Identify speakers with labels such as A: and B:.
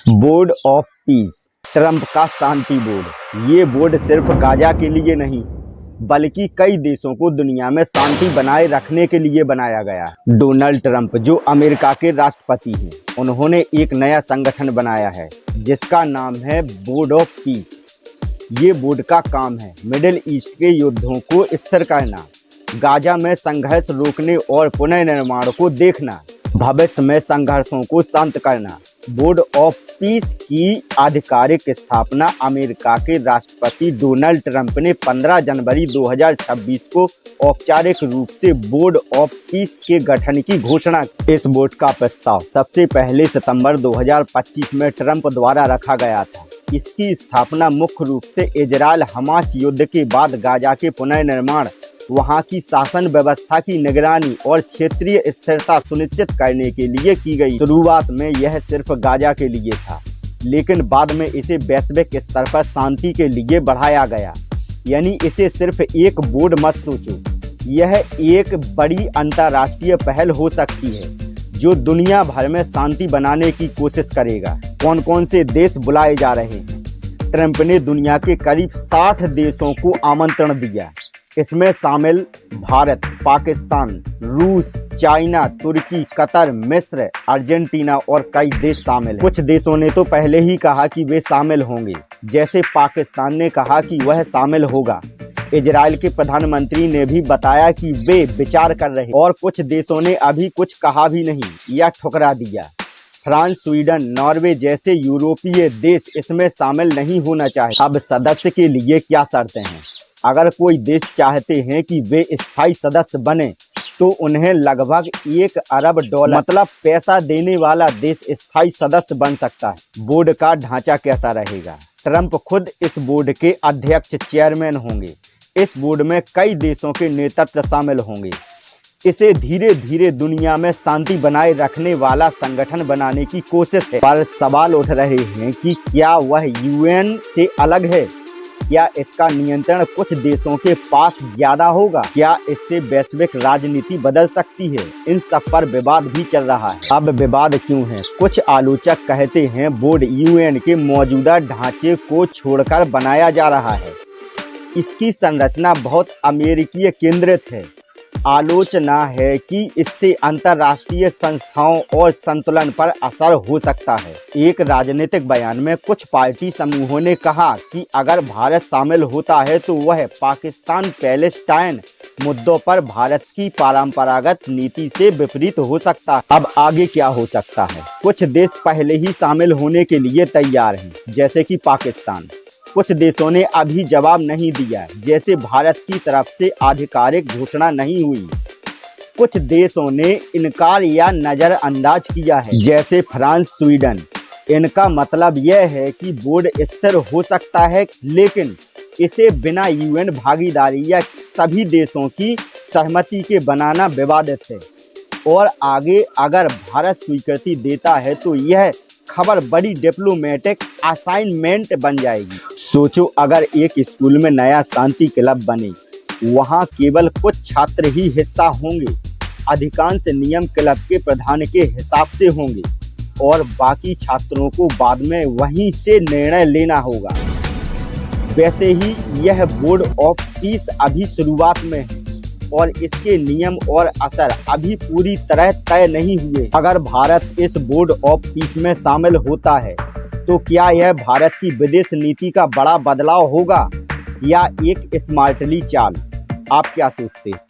A: Board of peace, Trump का शांति board. ये board सिर्फ गाजा के लिए नहीं बल्कि कई देशों को दुनिया में शांति बनाए रखने के लिए बनाया गया है। डोनाल्ड ट्रंप जो अमेरिका के राष्ट्रपति हैं, उन्होंने एक नया संगठन बनाया है जिसका नाम है बोर्ड ऑफ पीस। ये बोर्ड का काम है मिडिल ईस्ट के युद्धों को स्थिर करना, गाजा में संघर्ष रोकने और पुनर्निर्माण को देखना, भविष्य में संघर्षों को शांत करना। बोर्ड ऑफ पीस की आधिकारिक स्थापना अमेरिका के राष्ट्रपति डोनाल्ड ट्रंप ने 15 जनवरी 2026 को औपचारिक रूप से बोर्ड ऑफ पीस के गठन की घोषणा की। इस बोर्ड का प्रस्ताव सबसे पहले सितंबर 2025 में ट्रंप द्वारा रखा गया था। इसकी स्थापना मुख्य रूप से इजरायल हमास युद्ध के बाद गाजा के पुनर्निर्माण, वहां की शासन व्यवस्था की निगरानी और क्षेत्रीय स्थिरता सुनिश्चित करने के लिए की गई। शुरुआत में यह सिर्फ गाजा के लिए था, लेकिन बाद में इसे वैश्विक स्तर पर शांति के लिए बढ़ाया गया। यानी इसे सिर्फ एक बोर्ड मत सोचो, यह एक बड़ी अंतर्राष्ट्रीय पहल हो सकती है जो दुनिया भर में शांति बनाने की कोशिश करेगा। कौन कौन से देश बुलाए जा रहे हैं? ट्रंप ने दुनिया के करीब 60 देशों को आमंत्रण दिया। इसमें शामिल भारत, पाकिस्तान, रूस, चाइना, तुर्की, कतर, मिस्र, अर्जेंटीना और कई देश शामिल हैं। कुछ देशों ने तो पहले ही कहा कि वे शामिल होंगे, जैसे पाकिस्तान ने कहा कि वह शामिल होगा। इजराइल के प्रधानमंत्री ने भी बताया कि वे विचार कर रहे, और कुछ देशों ने अभी कुछ कहा भी नहीं या ठुकरा दिया। फ्रांस, स्वीडन, नॉर्वे जैसे यूरोपीय देश इसमें शामिल नहीं होना चाहते। अब सदस्य के लिए क्या शर्तें हैं? अगर कोई देश चाहते हैं कि वे स्थायी सदस्य बने तो उन्हें लगभग $1 अरब मतलब पैसा देने वाला देश स्थायी सदस्य बन सकता है। बोर्ड का ढांचा कैसा रहेगा? ट्रंप खुद इस बोर्ड के अध्यक्ष चेयरमैन होंगे। इस बोर्ड में कई देशों के नेतृत्व शामिल होंगे। इसे धीरे धीरे दुनिया में शांति बनाए रखने वाला संगठन बनाने की कोशिश है। पर सवाल उठ रहे हैं कि क्या वह यूएन से अलग है? क्या इसका नियंत्रण कुछ देशों के पास ज्यादा होगा? क्या इससे वैश्विक राजनीति बदल सकती है? इन सब पर विवाद भी चल रहा है। अब विवाद क्यों है? कुछ आलोचक कहते हैं बोर्ड यूएन के मौजूदा ढांचे को छोड़कर बनाया जा रहा है। इसकी संरचना बहुत अमेरिकी केंद्रित है। आलोचना है कि इससे अंतर्राष्ट्रीय संस्थाओं और संतुलन पर असर हो सकता है। एक राजनीतिक बयान में कुछ पार्टी समूहों ने कहा कि अगर भारत शामिल होता है तो वह पाकिस्तान पैलेस्टाइन मुद्दों पर भारत की परंपरागत नीति से विपरीत हो सकता है। अब आगे क्या हो सकता है? कुछ देश पहले ही शामिल होने के लिए तैयार हैं, जैसे कि पाकिस्तान। कुछ देशों ने अभी जवाब नहीं दिया, जैसे भारत की तरफ से आधिकारिक घोषणा नहीं हुई। कुछ देशों ने इनकार या नजरअंदाज किया है, जैसे फ्रांस, स्वीडन। इनका मतलब यह है कि बोर्ड स्थिर हो सकता है, लेकिन इसे बिना यूएन भागीदारी या सभी देशों की सहमति के बनाना विवादित है। और आगे अगर भारत स्वीकृति देता है तो यह खबर बड़ी डिप्लोमेटिक असाइनमेंट बन जाएगी। सोचो अगर एक स्कूल में नया शांति क्लब बने, वहां केवल कुछ छात्र ही हिस्सा होंगे। अधिकांश नियम क्लब के प्रधान के हिसाब से होंगे और बाकी छात्रों को बाद में वहीं से निर्णय लेना होगा। वैसे ही यह बोर्ड ऑफ पीस अभी शुरुआत में है और इसके नियम और असर अभी पूरी तरह तय नहीं हुए। अगर भारत इस बोर्ड ऑफ पीस में शामिल होता है तो क्या यह भारत की विदेश नीति का बड़ा बदलाव होगा या एक स्मार्टली चाल? आप क्या सोचते हैं?